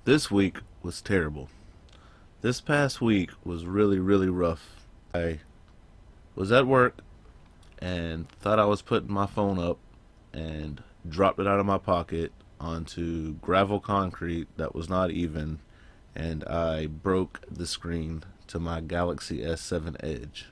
This week was terrible. This past week was really, really rough. I was at work and thought I was putting my phone up and dropped it out of my pocket onto gravel concrete that was not even, and I broke the screen to my Galaxy S7 Edge.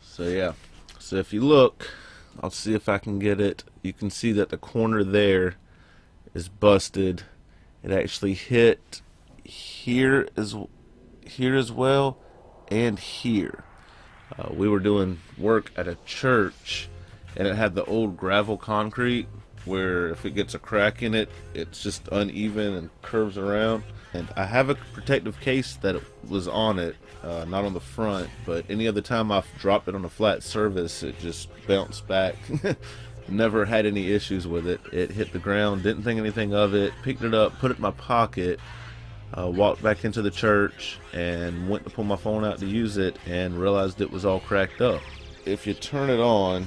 So yeah, so if you look, I'll see if I can get it. You can see that the corner there is busted. It actually hit here as well, and here. We were doing work at a church, and it had the old gravel concrete where if it gets a crack in it, it's just uneven and curves around. And I have a protective case that was on it, not on the front, but any other time I've dropped it on a flat surface, it just bounced back. Never had any issues with it. It hit the ground, didn't think anything of it, picked it up, put it in my pocket, walked back into the church, and went to pull my phone out to use it, and realized it was all cracked up. If you turn it on,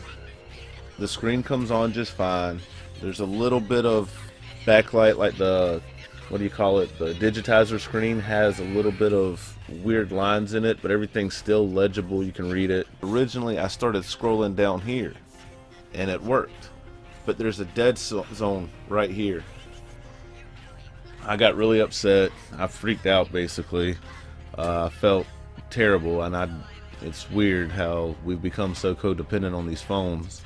the screen comes on just fine. There's a little bit of backlight, like the, what do you call it, the digitizer screen has a little bit of weird lines in it, but everything's still legible, you can read it. Originally I started scrolling down here and it worked, but there's a dead zone right here. I got really upset. I freaked out basically. I felt terrible, and it's weird how we've become so codependent on these phones.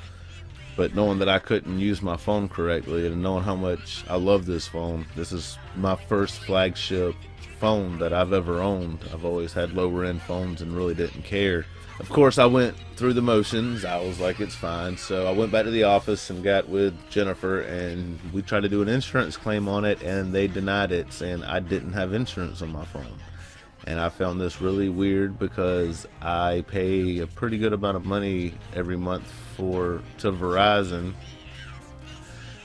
But knowing that I couldn't use my phone correctly, and knowing how much I love this phone, this is my first flagship phone that I've ever owned. I've always had lower end phones and really didn't care. Of course, I went through the motions. I was like, it's fine. So I went back to the office and got with Jennifer, and we tried to do an insurance claim on it, and they denied it, saying I didn't have insurance on my phone. And I found this really weird because I pay a pretty good amount of money every month to Verizon,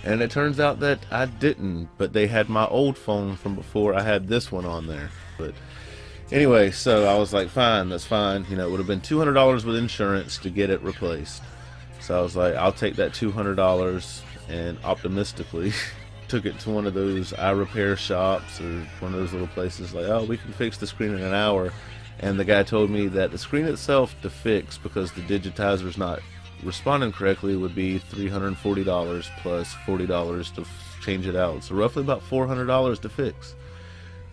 and it turns out that I didn't, but they had my old phone from before I had this one on there. But anyway, so I was like, fine, that's fine. You know, it would have been $200 with insurance to get it replaced. So I was like, I'll take that $200, and optimistically took it to one of those eye repair shops or one of those little places like, oh, we can fix the screen in an hour. And the guy told me that the screen itself to fix, because the digitizer's not responding correctly, would be $340 plus $40 to change it out. So roughly about $400 to fix.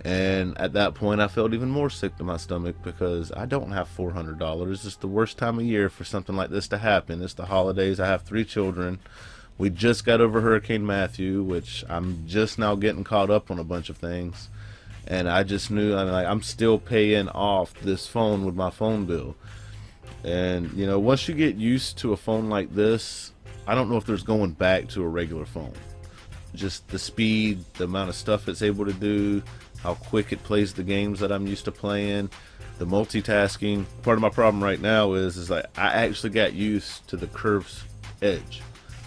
And at that point I felt even more sick to my stomach, because I don't have $400. It's the worst time of year for something like this to happen. It's the holidays. I have 3 children. We just got over Hurricane Matthew, which I'm just now getting caught up on a bunch of things. And I just knew, I mean, like, I'm still paying off this phone with my phone bill. And, you know, once you get used to a phone like this, I don't know if there's going back to a regular phone. Just the speed, the amount of stuff it's able to do, how quick it plays the games that I'm used to playing, the multitasking. Part of my problem right now is like I actually got used to the curved edge.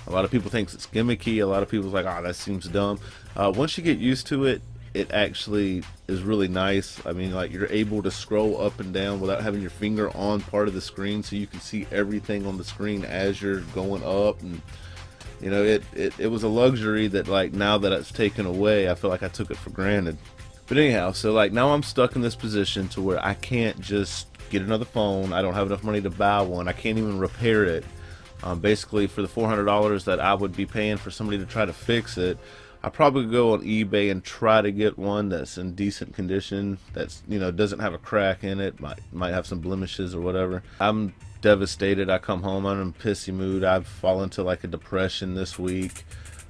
A lot of people think it's gimmicky. A lot of people's like, oh, that seems dumb. Once you get used to it, it actually is really nice. I mean, like, you're able to scroll up and down without having your finger on part of the screen, so you can see everything on the screen as you're going up. And you know, it was a luxury that, like, now that it's taken away, I feel like I took it for granted. But anyhow, so like now I'm stuck in this position to where I can't just get another phone. I don't have enough money to buy one. I can't even repair it. Basically, for the $400 that I would be paying for somebody to try to fix it, I probably go on eBay and try to get one that's in decent condition, that's, you know, doesn't have a crack in it, might have some blemishes or whatever. I'm devastated. I come home, I'm in a pissy mood. I've fallen into like a depression this week.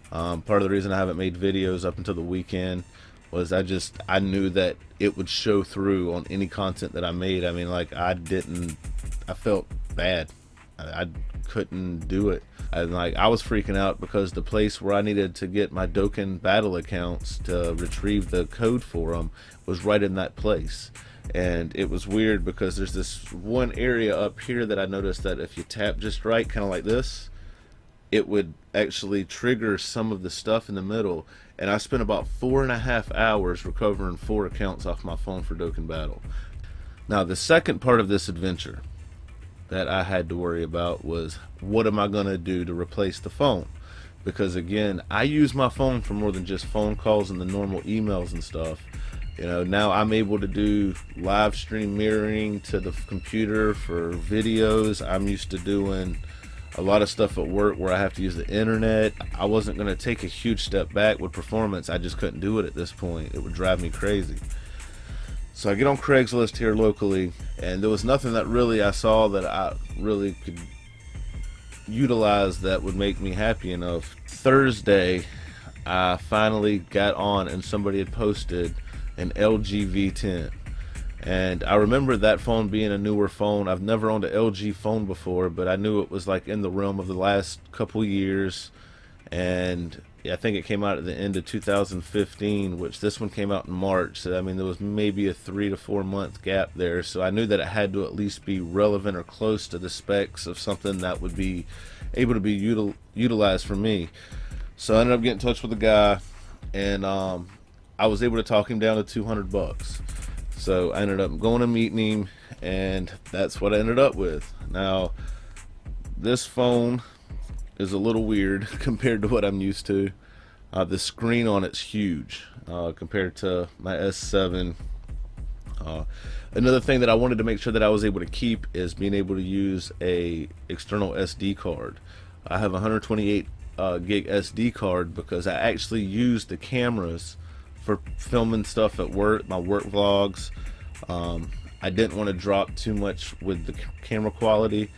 Part of the reason I haven't made videos up until the weekend was I knew that it would show through on any content that I made. I mean, like, I felt bad. I couldn't do it. And like, I was freaking out because the place where I needed to get my Dokkan battle accounts to retrieve the code for them was right in that place. And it was weird because there's this one area up here that I noticed that if you tap just right, kind of like this, it would actually trigger some of the stuff in the middle. And I spent about 4.5 hours recovering 4 accounts off my phone for Dokkan Battle. Now, the second part of this adventure that I had to worry about was, what am I going to do to replace the phone? Because again, I use my phone for more than just phone calls and the normal emails and stuff. You know, now I'm able to do live stream mirroring to the computer for videos. I'm used to doing a lot of stuff at work where I have to use the internet. I wasn't going to take a huge step back with performance. I just couldn't do it at this point. It would drive me crazy. So I get on Craigslist here locally, and there was nothing that really I saw that I really could utilize that would make me happy enough. Thursday, I finally got on, and somebody had posted an LG V10. And I remember that phone being a newer phone. I've never owned an LG phone before, but I knew it was like in the realm of the last couple years. And I think it came out at the end of 2015, which this one came out in March. So I mean, there was maybe a 3 to 4 month gap there. So I knew that it had to at least be relevant or close to the specs of something that would be able to be utilized for me. So I ended up getting in touch with the guy, and I was able to talk him down to $200. So I ended up going and meeting him, and that's what I ended up with. Now, this phone is a little weird compared to what I'm used to. The screen on it's huge compared to my S7. Another thing that I wanted to make sure that I was able to keep is being able to use a external SD card. I have a 128 gig SD card because I actually use the cameras for filming stuff at work, my work vlogs. I didn't want to drop too much with the camera quality,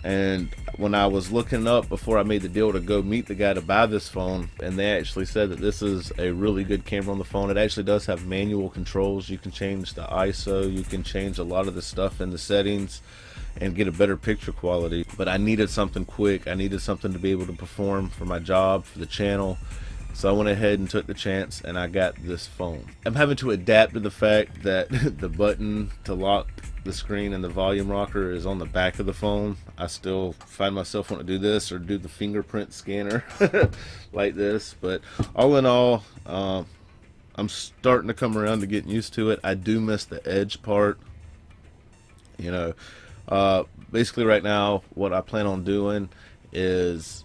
and when I was looking up before I made the deal to go meet the guy to buy this phone, and they actually said that this is a really good camera on the phone. It actually does have manual controls. You can change the ISO, you can change a lot of the stuff in the settings and get a better picture quality. But I needed something quick. I needed something to be able to perform for my job, for the channel. So I went ahead and took the chance, and I got this phone. I'm having to adapt to the fact that the button to lock the screen and the volume rocker is on the back of the phone. I still find myself wanting to do this or do the fingerprint scanner like this. But all in all, I'm starting to come around to getting used to it. I do miss the edge part. You know, basically right now what I plan on doing is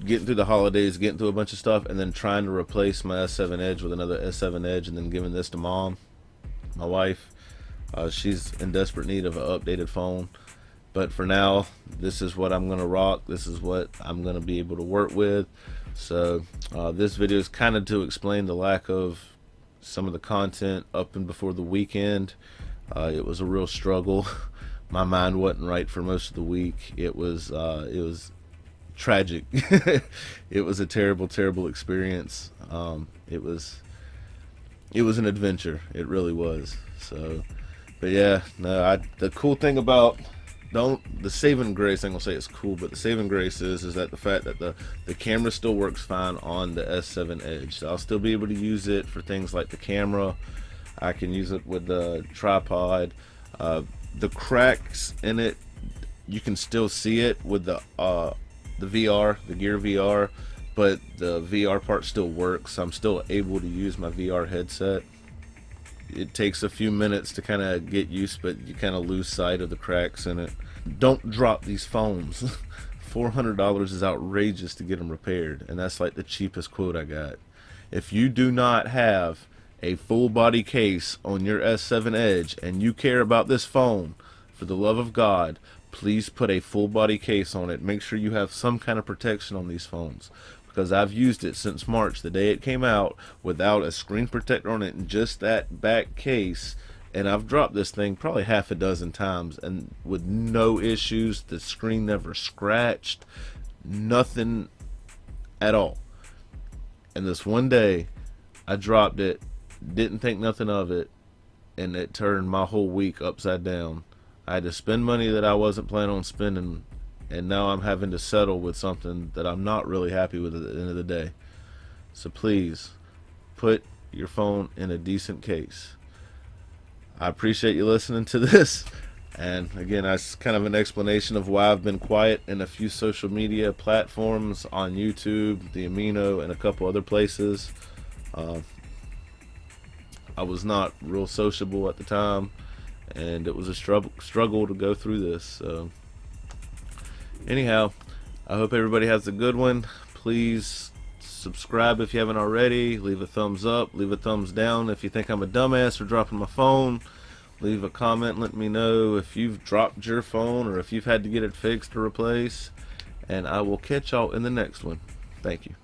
getting through the holidays, getting through a bunch of stuff, and then trying to replace my S7 Edge with another S7 Edge, and then giving this to mom, my wife. She's in desperate need of an updated phone. But for now, this is what I'm going to rock. This is what I'm going to be able to work with. So this video is kind of to explain the lack of some of the content up and before the weekend. It was a real struggle. My mind wasn't right for most of the week. It was tragic. It was a terrible experience. It was an adventure. It really was. So, but yeah, no. The cool thing about the saving grace, I'm gonna say it's cool, but the saving grace is that the fact that the camera still works fine on the S7 Edge. So I'll still be able to use it for things like the camera. I can use it with the tripod. The cracks in it, you can still see it with the VR, the Gear VR, but the VR part still works. I'm still able to use my VR headset. It takes a few minutes to kind of get used, but you kind of lose sight of the cracks in it. Don't drop these phones. $400 is outrageous to get them repaired, and that's like the cheapest quote I got. If you do not have a full body case on your S7 Edge and you care about this phone, for the love of God, please put a full body case on it. Make sure you have some kind of protection on these phones, because I've used it since March, the day it came out, without a screen protector on it and just that back case, and I've dropped this thing probably half a dozen times and with no issues. The screen never scratched, nothing at all. And this one day I dropped it, didn't think nothing of it, and it turned my whole week upside down. I had to spend money that I wasn't planning on spending, and now I'm having to settle with something that I'm not really happy with at the end of the day. So please, put your phone in a decent case. I appreciate you listening to this. And again, that's kind of an explanation of why I've been quiet in a few social media platforms, on YouTube, the Amino, and a couple other places. I was not real sociable at the time, and it was a struggle to go through this. So anyhow, I hope everybody has a good one. Please subscribe if you haven't already. Leave a thumbs up, leave a thumbs down if you think I'm a dumbass for dropping my phone. Leave a comment, let me know if you've dropped your phone or if you've had to get it fixed or replaced, and I will catch y'all in the next one. Thank you.